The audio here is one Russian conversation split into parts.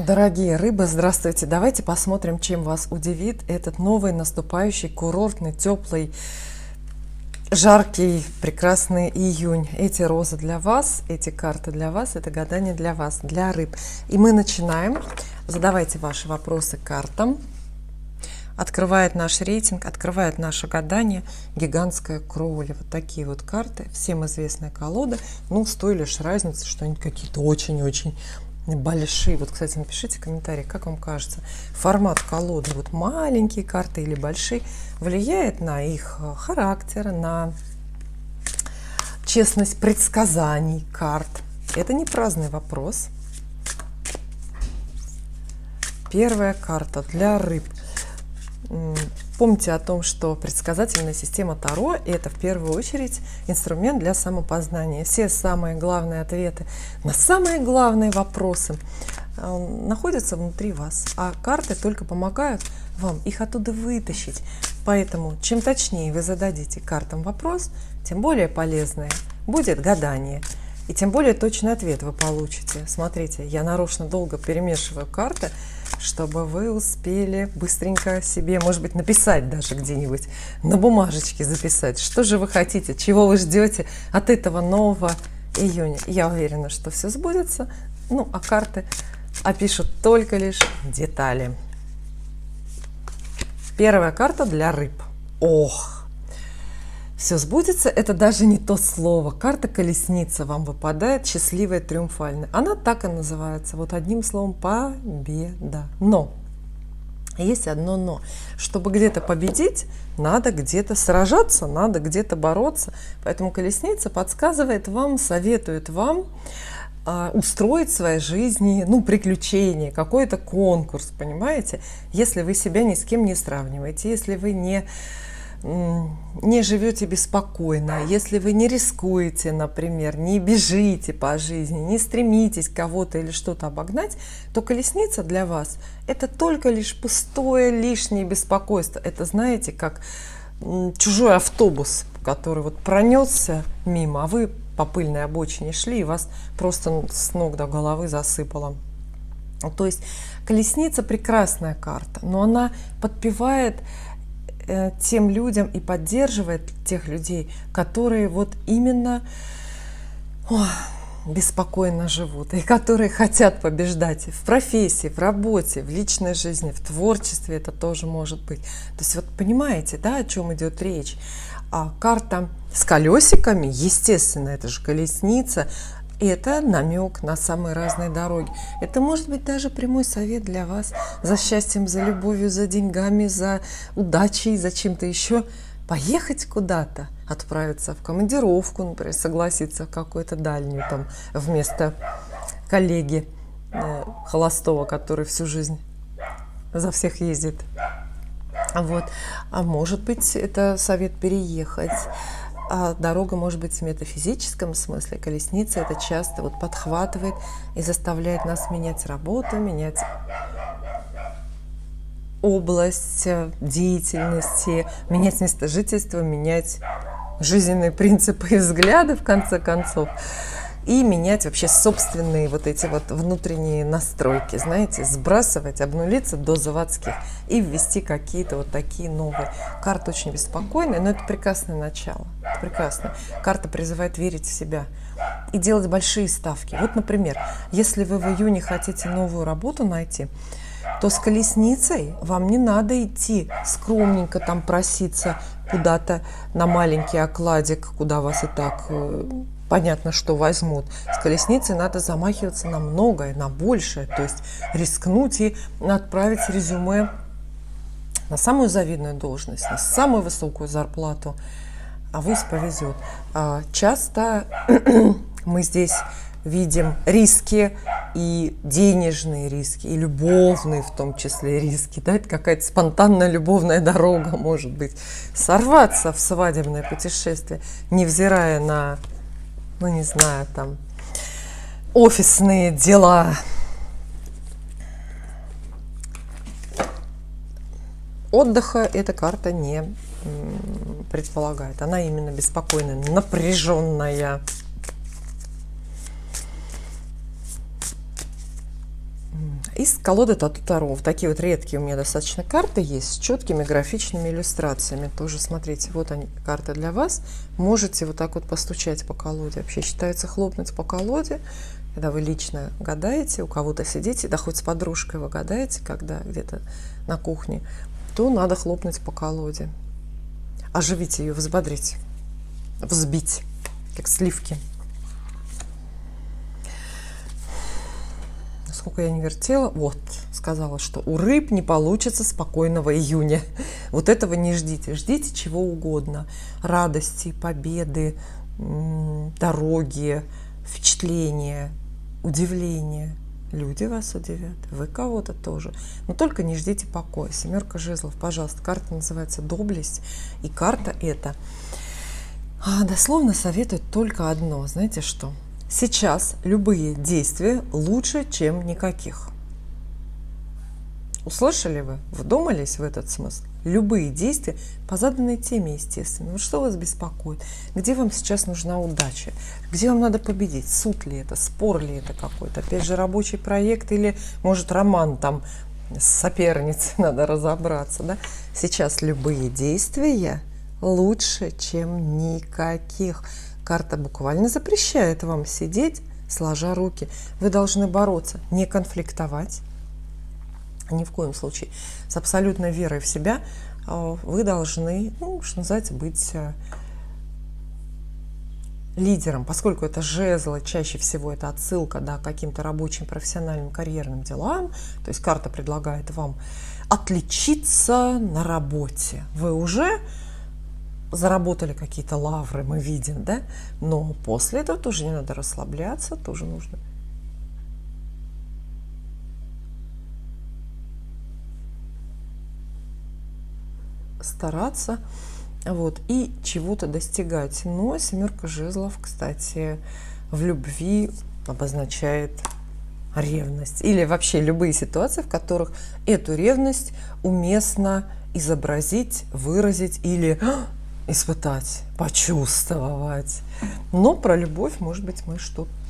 Дорогие рыбы, здравствуйте! Давайте посмотрим, чем вас удивит этот новый наступающий курортный, теплый, жаркий, прекрасный июнь. Эти розы для вас, эти карты для вас, это гадание для вас, для рыб. И мы начинаем. Задавайте ваши вопросы картам. Открывает наш рейтинг, открывает наше гадание гигантская Кроули. Вот такие вот карты, всем известные колоды. Ну, с той лишь разницей, что они какие-то очень-очень большие. Вот, кстати, напишите комментарий, как вам кажется, формат колоды, вот маленькие карты или большие, влияет на их характер, на честность предсказаний карт? Это не праздный вопрос. Первая карта для рыб. Помните о том, что предсказательная система Таро – это в первую очередь инструмент для самопознания. Все самые главные ответы на самые главные вопросы находятся внутри вас, а карты только помогают вам их оттуда вытащить. Поэтому чем точнее вы зададите картам вопрос, тем более полезное будет гадание. И тем более точный ответ вы получите. Смотрите, я нарочно долго перемешиваю карты, чтобы вы успели быстренько себе, может быть, написать даже где-нибудь, на бумажечке записать, что же вы хотите, чего вы ждете от этого нового июня. Я уверена, что все сбудется, ну, а карты опишут только лишь детали. Первая карта для рыб. Ох! Все сбудется, это даже не то слово. Карта колесница вам выпадает, счастливая, триумфальная. Она так и называется, вот одним словом, победа. Но, есть одно но. Чтобы где-то победить, надо где-то сражаться, надо где-то бороться. Поэтому колесница подсказывает вам, советует вам устроить в своей жизни, ну, приключения, какой-то конкурс, понимаете? Если вы себя ни с кем не сравниваете, если вы не живете беспокойно, если вы не рискуете, например, не бежите по жизни, не стремитесь кого-то или что-то обогнать, то колесница для вас – это только лишь пустое, лишнее беспокойство. Это, знаете, как чужой автобус, который вот пронесся мимо, а вы по пыльной обочине шли, и вас просто с ног до головы засыпало. То есть колесница – прекрасная карта, но она подпевает тем людям и поддерживает тех людей, которые вот именно беспокойно живут и которые хотят побеждать в профессии, в работе, в личной жизни, в творчестве. Это тоже может быть. То есть вот понимаете, да, о чем идет речь? А карта с колесиками, естественно, это же колесница, это намек на самые разные дороги. Это может быть даже прямой совет для вас за счастьем, за любовью, за деньгами, за удачей, за чем-то еще. Поехать куда-то, отправиться в командировку, например, согласиться в какую-то дальнюю, там, вместо коллеги холостого, который всю жизнь за всех ездит. Вот. А может быть, это совет переехать. А дорога может быть в метафизическом смысле. Колесница это часто вот подхватывает и заставляет нас менять работу, менять область деятельности, менять место жительства, менять жизненные принципы и взгляды, в конце концов, и менять вообще собственные вот эти вот внутренние настройки, знаете, сбрасывать, обнулиться до заводских и ввести какие-то вот такие новые. Карта очень беспокойная, но это прекрасное начало, это прекрасно. Карта призывает верить в себя и делать большие ставки. Вот, например, если вы в июне хотите новую работу найти, то с колесницей вам не надо идти скромненько там проситься куда-то на маленький окладик, куда вас и так понятно, что возьмут. С колесницей надо замахиваться на многое, на большее, то есть рискнуть и отправить резюме на самую завидную должность, на самую высокую зарплату, а авось повезет. Часто мы здесь видим риски, и денежные риски, и любовные в том числе риски. Да? Это какая-то спонтанная любовная дорога, может быть. Сорваться в свадебное путешествие, невзирая на, ну не знаю, там, офисные дела. Отдыха эта карта не предполагает. Она именно беспокойная, напряженная. Из колоды Таро. Такие вот редкие у меня достаточно карты есть с четкими графичными иллюстрациями. Тоже смотрите, вот они, карты для вас. Можете вот так вот постучать по колоде. Вообще считается хлопнуть по колоде, когда вы лично гадаете, у кого-то сидите, да хоть с подружкой вы гадаете, когда где-то на кухне, то надо хлопнуть по колоде. Оживить ее, взбодрить, взбить, как сливки. Сколько я не вертела, вот, сказала, что у рыб не получится спокойного июня. Вот этого не ждите. Ждите чего угодно. Радости, победы, дороги, впечатления, удивления. Люди вас удивят, вы кого-то тоже. Но только не ждите покоя. 7 жезлов, пожалуйста. Карта называется «Доблесть». И карта эта дословно советует только одно. Знаете что? Сейчас любые действия лучше, чем никаких. Услышали вы? Вдумались в этот смысл? Любые действия по заданной теме, естественно. Вот что вас беспокоит? Где вам сейчас нужна удача? Где вам надо победить? Суд ли это? Спор ли это какой-то? Опять же, рабочий проект или, может, роман там с соперницей надо разобраться, да? Сейчас любые действия лучше, чем никаких. Карта буквально запрещает вам сидеть, сложа руки. Вы должны бороться, не конфликтовать. Ни в коем случае. С абсолютной верой в себя вы должны, что называется, быть лидером. Поскольку это жезлы, чаще всего это отсылка к каким-то рабочим, профессиональным, карьерным делам. То есть карта предлагает вам отличиться на работе. Вы уже заработали какие-то лавры, мы видим, да? Но после этого тоже не надо расслабляться, тоже нужно стараться, вот, и чего-то достигать. Но 7 жезлов, кстати, в любви обозначает ревность. Или вообще любые ситуации, в которых эту ревность уместно изобразить, выразить или испытать, почувствовать. Но про любовь, может быть, мы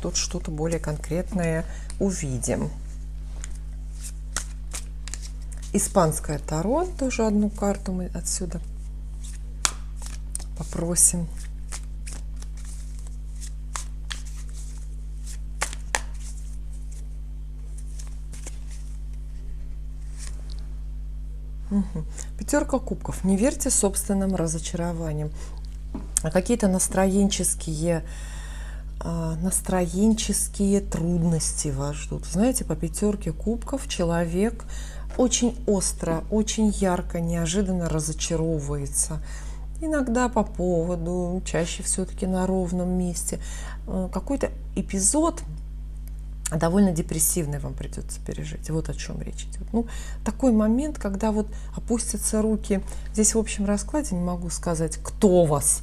тут что-то более конкретное увидим. Испанское Таро, тоже одну карту мы отсюда попросим. Пятерка кубков. Не верьте собственным разочарованиям. Какие-то настроенческие трудности вас ждут. Знаете, по пятерке кубков человек очень остро, очень ярко, неожиданно разочаровывается. Иногда по поводу, чаще все-таки на ровном месте. Какой-то эпизод довольно депрессивный вам придется пережить. Вот о чем речь идет. Ну, такой момент, когда вот опустятся руки. Здесь в общем раскладе не могу сказать, кто вас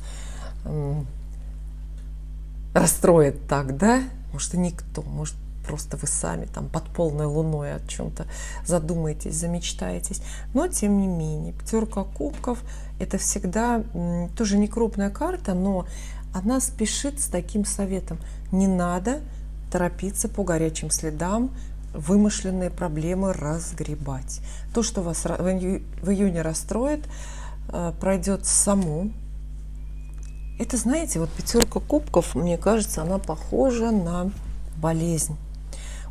расстроит так, да? Может, и никто. Может, просто вы сами там под полной луной о чем-то задумаетесь, замечтаетесь. Но, тем не менее, пятерка кубков – это всегда тоже не крупная карта, но она спешит с таким советом. Не надо торопиться по горячим следам, вымышленные проблемы разгребать. То, что вас в июне расстроит, пройдет само. Это, знаете, вот пятерка кубков, мне кажется, она похожа на болезнь.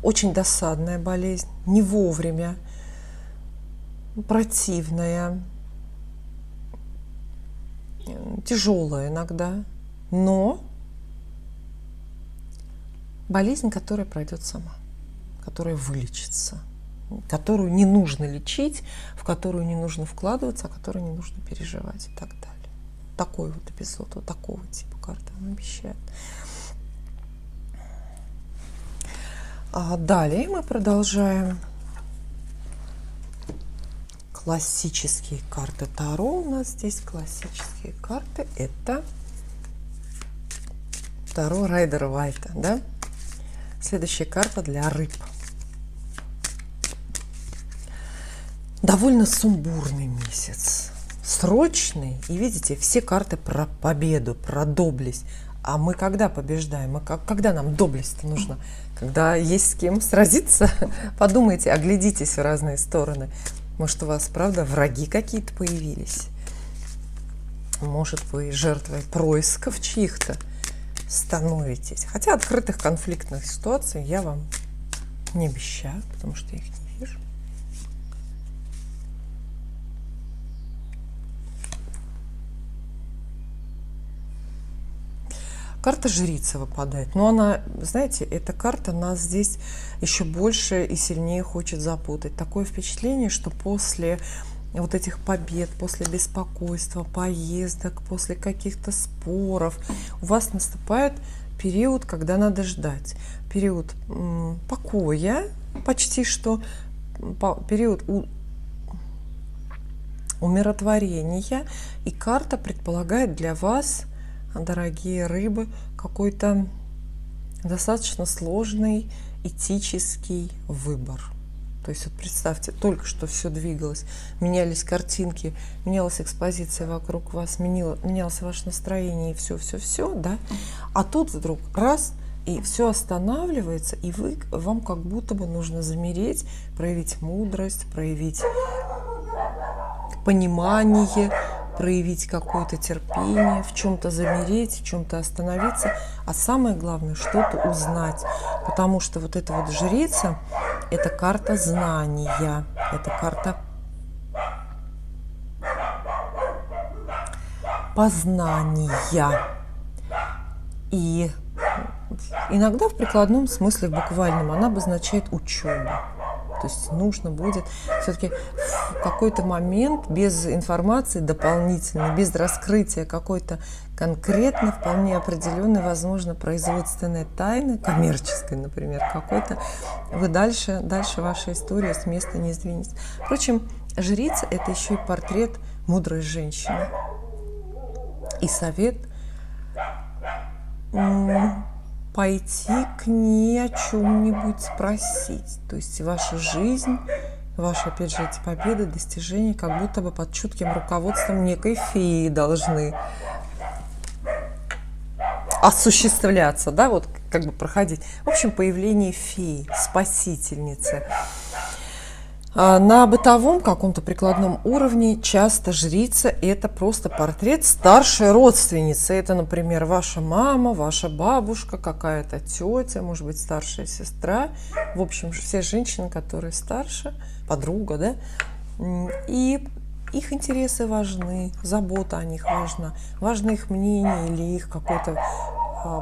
Очень досадная болезнь, не вовремя, противная, тяжелая иногда, но болезнь, которая пройдет сама, которая вылечится, которую не нужно лечить, в которую не нужно вкладываться, о которой не нужно переживать и так далее. Такой вот эпизод, вот такого типа карты он обещает. А далее мы продолжаем. Классические карты Таро. У нас здесь классические карты. Это Таро Райдера Вайта, да? Следующая карта для рыб. Довольно сумбурный месяц. Срочный. И видите, все карты про победу, про доблесть. А мы когда побеждаем? Когда нам доблесть нужна? Когда есть с кем сразиться? Подумайте, оглядитесь в разные стороны. Может, у вас, правда, враги какие-то появились? Может, вы жертвой происков чьих-то становитесь? Хотя открытых конфликтных ситуаций я вам не обещаю, потому что я их не вижу. Карта жрица выпадает. Но она, знаете, эта карта нас здесь еще больше и сильнее хочет запутать. Такое впечатление, что после вот этих побед, после беспокойства, поездок, после каких-то споров у вас наступает период, когда надо ждать. Период покоя, почти что, период умиротворения. И карта предполагает для вас, дорогие рыбы, какой-то достаточно сложный этический выбор. То есть вот представьте, только что все двигалось, менялись картинки, менялась экспозиция вокруг вас, менялось ваше настроение и все, да? А тут вдруг раз, и все останавливается, и вам как будто бы нужно замереть, проявить мудрость, проявить понимание, проявить какое-то терпение, в чем-то замереть, в чем-то остановиться, а самое главное, что-то узнать. Потому что вот эта вот жрица – это карта знания, это карта познания. И иногда в прикладном смысле, в буквальном, она обозначает учебу. То есть нужно будет все-таки в какой-то момент без информации дополнительной, без раскрытия какой-то конкретно, вполне определенной, возможно, производственной тайны, коммерческой, например, какой-то, вы дальше ваша история с места не сдвинется. Впрочем, жрица – это еще и портрет мудрой женщины. И совет пойти к ней о чем-нибудь спросить. То есть ваша жизнь, ваши, опять же, эти победы, достижения, как будто бы под чутким руководством некой феи должны осуществляться, да, вот как бы проходить. В общем, появление феи, спасительницы. На бытовом каком-то прикладном уровне часто жрица – это просто портрет старшей родственницы. Это, например, ваша мама, ваша бабушка, какая-то тетя, может быть, старшая сестра. В общем, все женщины, которые старше, подруга, да? И их интересы важны, забота о них важна, важно их мнение или их какое-то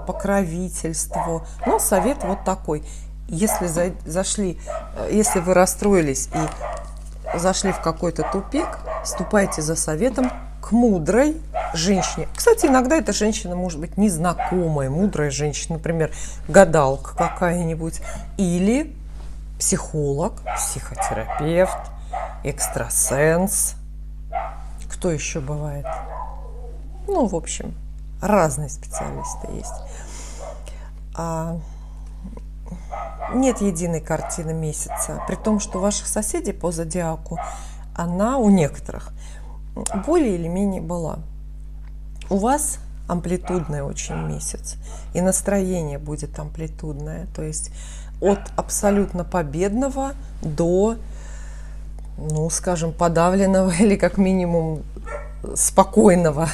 покровительство. Но совет вот такой. Если если вы расстроились и зашли в какой-то тупик, ступайте за советом к мудрой женщине. Кстати, иногда эта женщина может быть незнакомая, мудрая женщина, например, гадалка какая-нибудь, или психолог, психотерапевт, экстрасенс. Кто еще бывает? Ну, в общем, разные специалисты есть. Нет единой картины месяца, при том, что у ваших соседей по зодиаку она у некоторых более или менее была. У вас амплитудный очень месяц, и настроение будет амплитудное, то есть от абсолютно победного до, ну, скажем, подавленного или как минимум спокойного,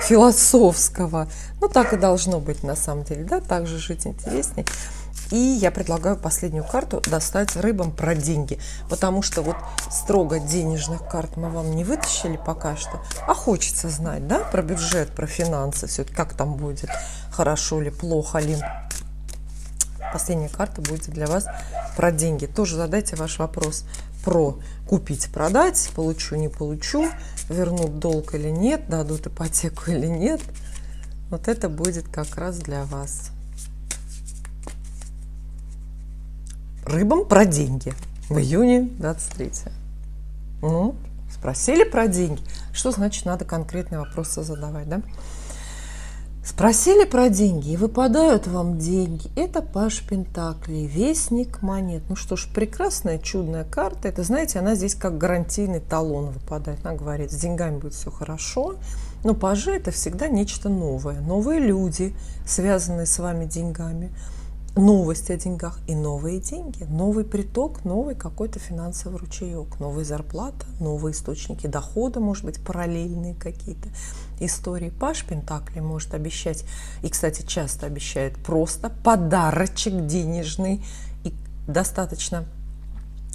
философского. Ну, так и должно быть на самом деле, да, так же жить интересней. И я предлагаю последнюю карту достать рыбам про деньги, потому что вот строго денежных карт мы вам не вытащили пока что, а хочется знать, да, про бюджет, про финансы, все-таки как там будет, хорошо ли, плохо ли. Последняя карта будет для вас про деньги. Тоже задайте ваш вопрос про купить, продать, получу, не получу, вернут долг или нет, дадут ипотеку или нет. Вот это будет как раз для вас. Рыбам про деньги в июне 23. Ну, спросили про деньги. Что значит надо конкретные вопросы задавать, да? Спросили про деньги, и выпадают вам деньги. Это паж пентаклей, вестник монет. Ну что ж, прекрасная, чудная карта. Это, знаете, она здесь как гарантийный талон выпадает. Она говорит, с деньгами будет все хорошо. Но пажи – это всегда нечто новое. Новые люди, связанные с вами деньгами, новости о деньгах и новые деньги, новый приток, новый какой-то финансовый ручеек, новая зарплата, новые источники дохода, может быть, параллельные какие-то истории. Паж Пентаклей может обещать, и, кстати, часто обещает просто подарочек денежный, и достаточно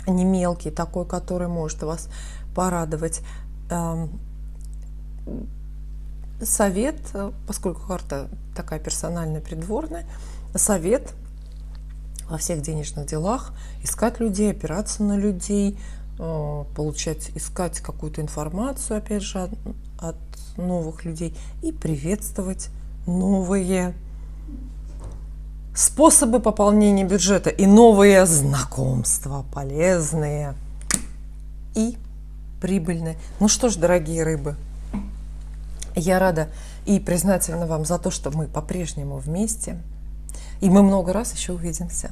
не мелкий, такой, который может вас порадовать. Совет, поскольку карта такая персональная, придворная, совет во всех денежных делах: искать людей, опираться на людей, искать какую-то информацию, опять же, от новых людей и приветствовать новые способы пополнения бюджета и новые знакомства, полезные и прибыльные. Ну что ж, дорогие рыбы, я рада и признательна вам за то, что мы по-прежнему вместе. И мы много раз еще увидимся.